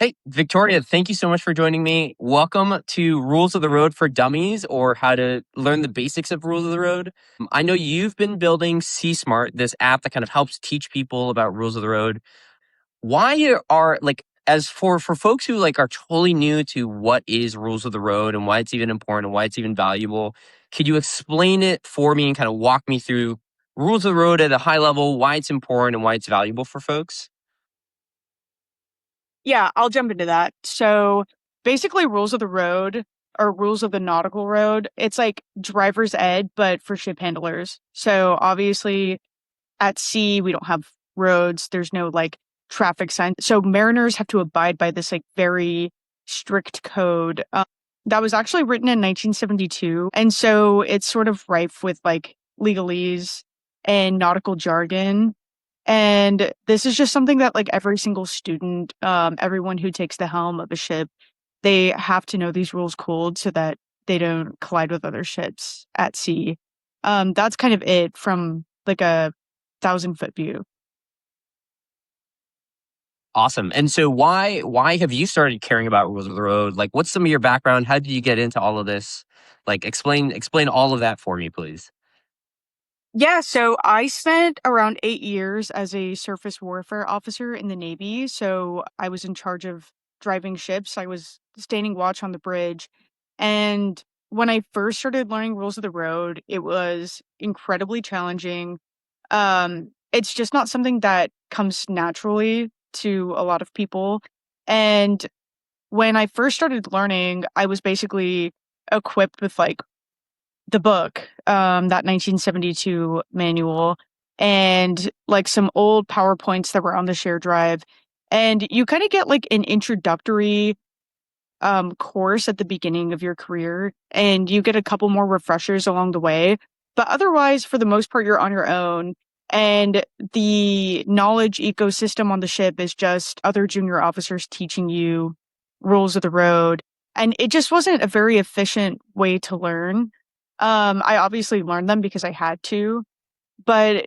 Hey, Victoria, thank you so much for joining me. Welcome to Rules of the Road for Dummies, or how to learn the basics of Rules of the Road. I know you've been building C Smart, this app that kind of helps teach people about Rules of the Road. Why are as for folks who are totally new to what is Rules of the Road and why it's even important and why it's even valuable, could you explain it for me and kind of walk me through Rules of the Road at a high level, why it's important and why it's valuable for folks? Yeah, I'll jump into that. So basically, rules of the road or rules of the nautical road, it's like driver's ed, but for ship handlers. So obviously, at sea, we don't have roads, there's no traffic signs. So mariners have to abide by this very strict code that was actually written in 1972. And so it's sort of rife with legalese and nautical jargon. And this is just something that every single student, everyone who takes the helm of a ship, they have to know these rules cold so that they don't collide with other ships at sea. That's kind of it from a 1,000-foot view. Awesome. And so why have you started caring about rules of the road? Like, what's some of your background? How did you get into all of this? Like, explain all of that for me, please. Yeah, so I spent around 8 years as a surface warfare officer in the Navy. So I was in charge of driving ships. I was standing watch on the bridge. And when I first started learning rules of the road, it was incredibly challenging. It's just not something that comes naturally to a lot of people. And when I first started learning, I was basically equipped with the book, that 1972 manual, and some old PowerPoints that were on the share drive. And you kind of get an introductory course at the beginning of your career, and you get a couple more refreshers along the way. But otherwise, for the most part, you're on your own. And the knowledge ecosystem on the ship is just other junior officers teaching you rules of the road. And it just wasn't a very efficient way to learn. I obviously learned them because I had to, but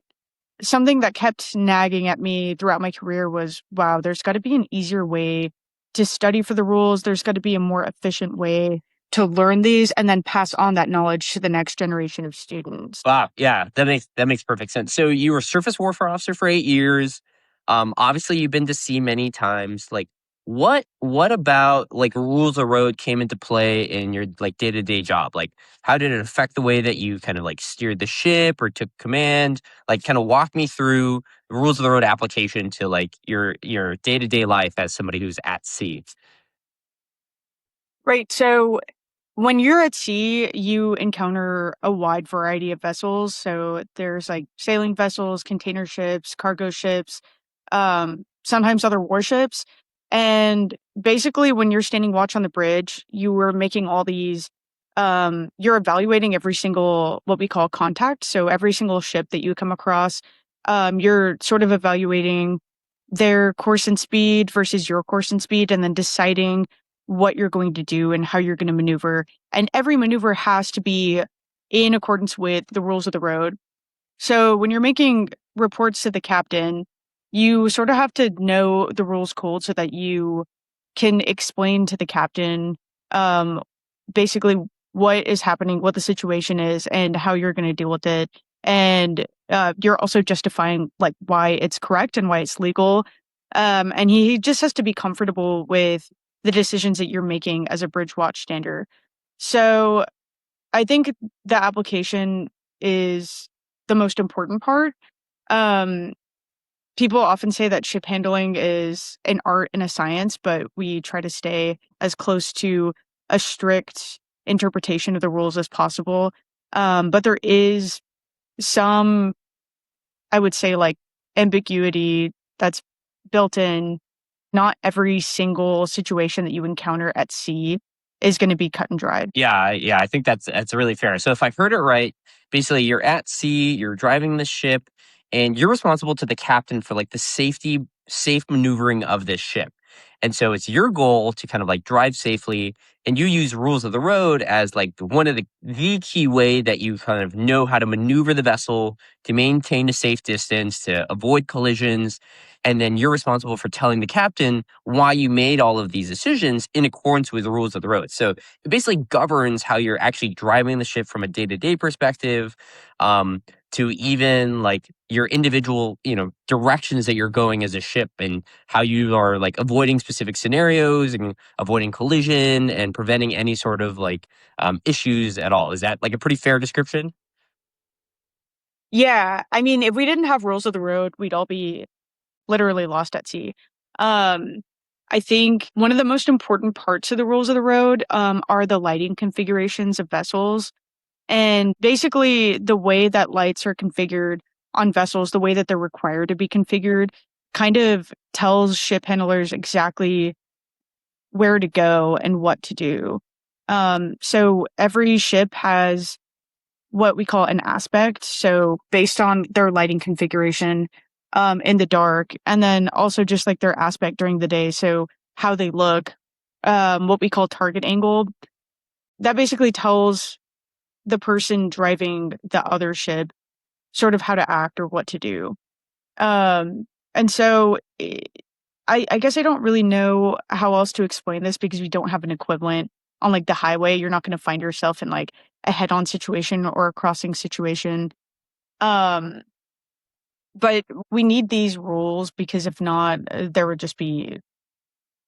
something that kept nagging at me throughout my career was, wow, there's got to be an easier way to study for the rules. There's got to be a more efficient way to learn these and then pass on that knowledge to the next generation of students. Wow, yeah, that makes perfect sense. So you were surface warfare officer for 8 years. Obviously you've been to sea many times. Like, what about rules of road came into play in your day to day job? Like, how did it affect the way that you kind of steered the ship or took command? Like, kind of walk me through the rules of the road application to your day to day life as somebody who's at sea. Right. So when you're at sea, you encounter a wide variety of vessels. So there's sailing vessels, container ships, cargo ships, sometimes other warships. And basically, when you're standing watch on the bridge, you were making all these, you're evaluating every single, what we call contact. So every single ship that you come across, you're sort of evaluating their course and speed versus your course and speed, and then deciding what you're going to do and how you're going to maneuver. And every maneuver has to be in accordance with the rules of the road. So when you're making reports to the captain, you sort of have to know the rules cold so that you can explain to the captain um, basically what is happening, what the situation is, and how you're going to deal with it. And you're also justifying why it's correct and why it's legal. And he just has to be comfortable with the decisions that you're making as a bridge watch stander. So I think the application is the most important part. Um, People often say that ship handling is an art and a science, but we try to stay as close to a strict interpretation of the rules as possible. But there is some, I would say, ambiguity that's built in. Not every single situation that you encounter at sea is going to be cut and dried. Yeah, I think that's really fair. So if I heard it right, basically you're at sea, you're driving the ship, and you're responsible to the captain for the safe maneuvering of this ship. And so it's your goal to kind of like drive safely, and you use rules of the road as like one of the key way that you kind of know how to maneuver the vessel to maintain a safe distance, to avoid collisions. And then you're responsible for telling the captain why you made all of these decisions in accordance with the rules of the road. So it basically governs how you're actually driving the ship from a day-to-day perspective, um, to even like your individual, directions that you're going as a ship, and how you are like avoiding specific scenarios and avoiding collision and preventing any sort of like issues at all. Is that like a pretty fair description? Yeah, I mean, if we didn't have rules of the road, we'd all be literally lost at sea. Um, I think one of the most important parts of the rules of the road, are the lighting configurations of vessels. And basically, the way that lights are configured on vessels, the way that they're required to be configured, kind of tells ship handlers exactly where to go and what to do. So every ship has what we call an aspect. So based on their lighting configuration, in the dark, and then also just like their aspect during the day. So how they look, what we call target angle. That basically tells the person driving the other ship sort of how to act or what to do. Um, and so I guess I don't really know how else to explain this because we don't have an equivalent on like the highway. You're not going to find yourself in like a head-on situation or a crossing situation. Um, but we need these rules because if not, there would just be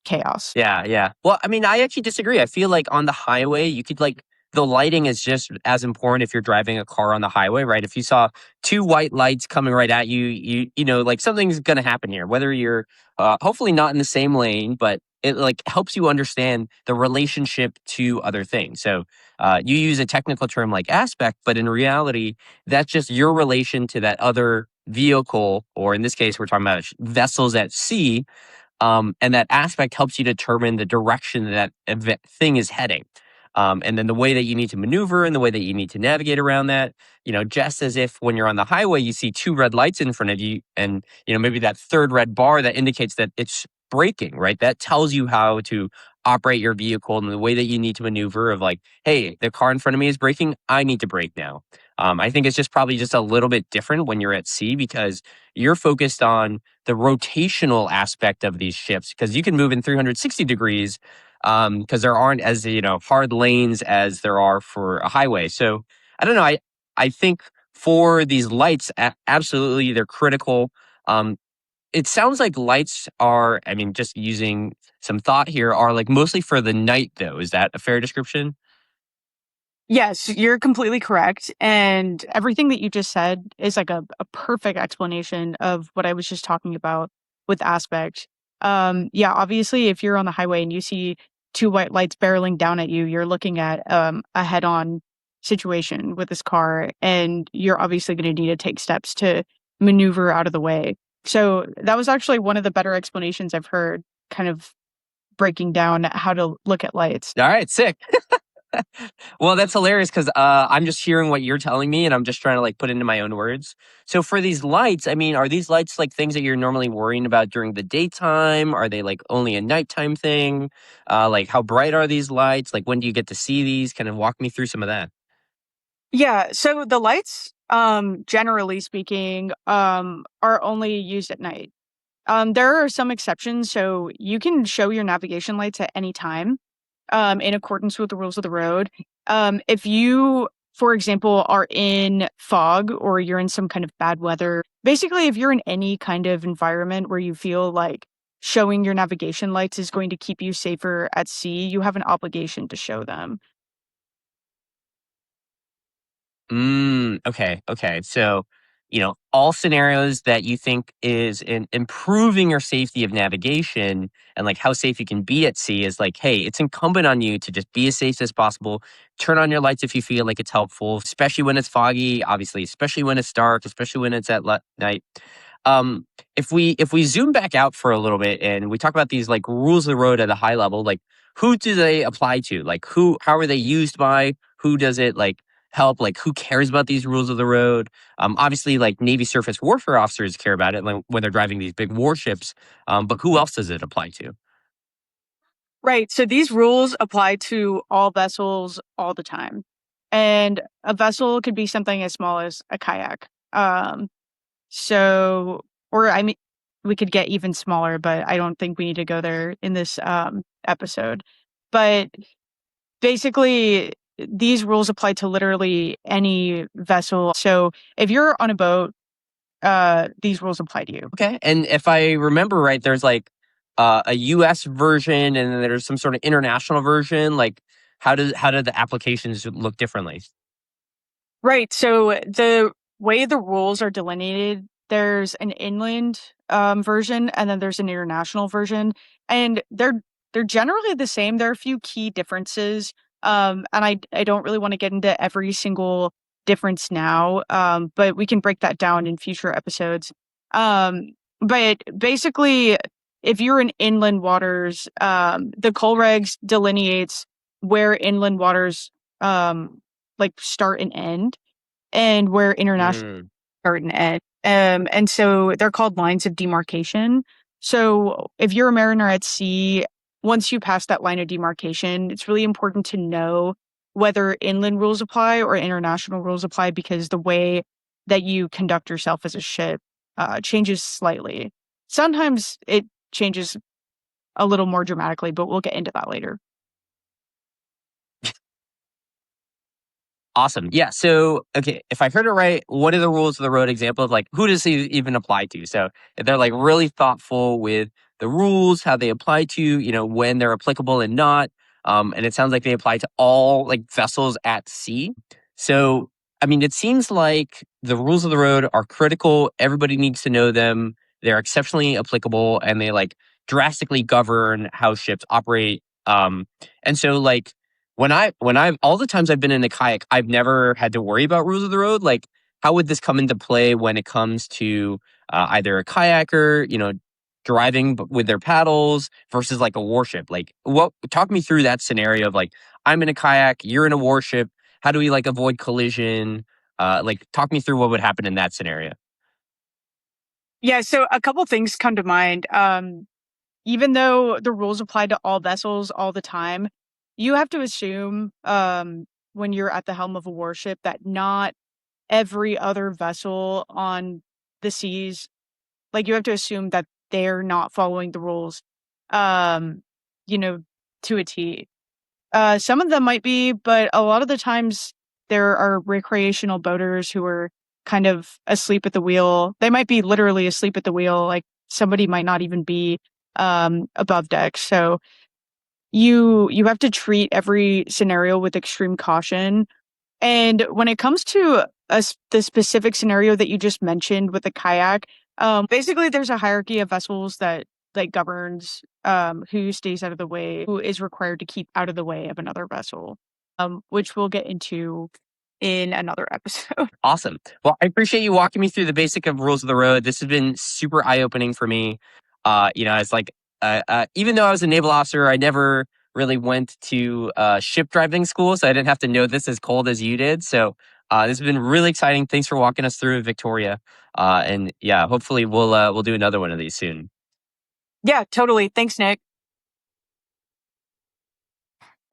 chaos. Yeah, yeah. Well, I mean, I actually disagree. I feel like on the highway, you could like the lighting is just as important if you're driving a car on the highway, right? If you saw two white lights coming right at you, like something's going to happen here. Whether you're hopefully not in the same lane, but it like helps you understand the relationship to other things. So you use a technical term like aspect, but in reality, that's just your relation to that other vehicle, or in this case, we're talking about vessels at sea, and that aspect helps you determine the direction that thing is heading. And then the way that you need to maneuver and the way that you need to navigate around that, just as if when you're on the highway, you see two red lights in front of you, and, maybe that third red bar that indicates that it's braking, right? That tells you how to operate your vehicle and the way that you need to maneuver of like, hey, the car in front of me is braking. I need to brake now. I think it's just probably just a little bit different when you're at sea because you're focused on the rotational aspect of these ships because you can move in 360 degrees because there aren't as hard lanes as there are for a highway. So I don't know. I think for these lights, absolutely they're critical. Um, it sounds like lights are. I mean, just using some thought here, are like mostly for the night though. Is that a fair description? Yes, you're completely correct. And everything that you just said is like a perfect explanation of what I was just talking about with aspect. Yeah, obviously, if you're on the highway and you see two white lights barreling down at you, you're looking at a head on situation with this car, and you're obviously going to need to take steps to maneuver out of the way. So that was actually one of the better explanations I've heard, kind of breaking down how to look at lights. All right, sick. Well, that's hilarious because I'm just hearing what you're telling me, and I'm just trying to like put into my own words. So for these lights, I mean, are these lights like things that you're normally worrying about during the daytime? Are they like only a nighttime thing? Like how bright are these lights? Like when do you get to see these? Kind of walk me through some of that. Yeah, so the lights, generally speaking, are only used at night. There are some exceptions, so you can show your navigation lights at any time, in accordance with the rules of the road. If you, for example, are in fog or you're in some kind of bad weather, basically, if you're in any kind of environment where you feel like showing your navigation lights is going to keep you safer at sea, you have an obligation to show them. Okay, okay. So, all scenarios that you think is in improving your safety of navigation and like how safe you can be at sea is like, hey, it's incumbent on you to just be as safe as possible. Turn on your lights if you feel like it's helpful, especially when it's foggy, obviously, especially when it's dark, especially when it's at night. Um, if we zoom back out for a little bit and we talk about these like rules of the road at a high level, like who do they apply to? Like how are they used by? Who does it like help? Like who cares about these rules of the road? Obviously, like Navy surface warfare officers care about it like, when they're driving these big warships. But who else does it apply to? Right. So these rules apply to all vessels all the time. And a vessel could be something as small as a kayak. So, or I mean, we could get even smaller, but I don't think we need to go there in this episode. But basically, these rules apply to literally any vessel. So if you're on a boat, these rules apply to you. Okay. And if I remember right, there's like a US version and then there's some sort of international version. Like how do the applications look differently? Right. So the way the rules are delineated, there's an inland version and then there's an international version, and they're generally the same. There are a few key differences, and I don't really want to get into every single difference now, but we can break that down in future episodes. But basically, if you're in inland waters, the coal regs delineates where inland waters like start and end and where international Mm. start and end. And so they're called lines of demarcation. So if you're a mariner at sea, once you pass that line of demarcation, it's really important to know whether inland rules apply or international rules apply, because the way that you conduct yourself as a ship changes slightly. Sometimes it changes a little more dramatically, but we'll get into that later. Awesome. Yeah. So, okay, if I heard it right, what are the rules of the road example of like who does it even apply to? So, if they're like really thoughtful with the rules, how they apply to, when they're applicable and not. And it sounds like they apply to all like vessels at sea. So, I mean, it seems like the rules of the road are critical. Everybody needs to know them. They're exceptionally applicable and they like drastically govern how ships operate. And so like when I all the times I've been in a kayak, I've never had to worry about rules of the road. Like, how would this come into play when it comes to either a kayaker, driving with their paddles versus like a warship? Like, what? Talk me through that scenario of like, I'm in a kayak, you're in a warship. How do we like avoid collision? Like, talk me through what would happen in that scenario. Yeah, so a couple things come to mind. Even though the rules apply to all vessels all the time, you have to assume when you're at the helm of a warship that not every other vessel on the seas, like you have to assume that they're not following the rules, um, you know, to a T. Some of them might be, but a lot of the times there are recreational boaters who are kind of asleep at the wheel. They might be literally asleep at the wheel. Like somebody might not even be above deck. So you have to treat every scenario with extreme caution. And when it comes to the specific scenario that you just mentioned with the kayak, basically there's a hierarchy of vessels that governs who stays out of the way, who is required to keep out of the way of another vessel, which we'll get into in another episode. Awesome. Well, I appreciate you walking me through the basic of rules of the road. This has been super eye opening for me. It's like even though I was a naval officer, I never really went to ship driving school, so I didn't have to know this as cold as you did. So this has been really exciting. Thanks for walking us through, Victoria. And yeah, hopefully we'll do another one of these soon. Yeah, totally. Thanks, Nick.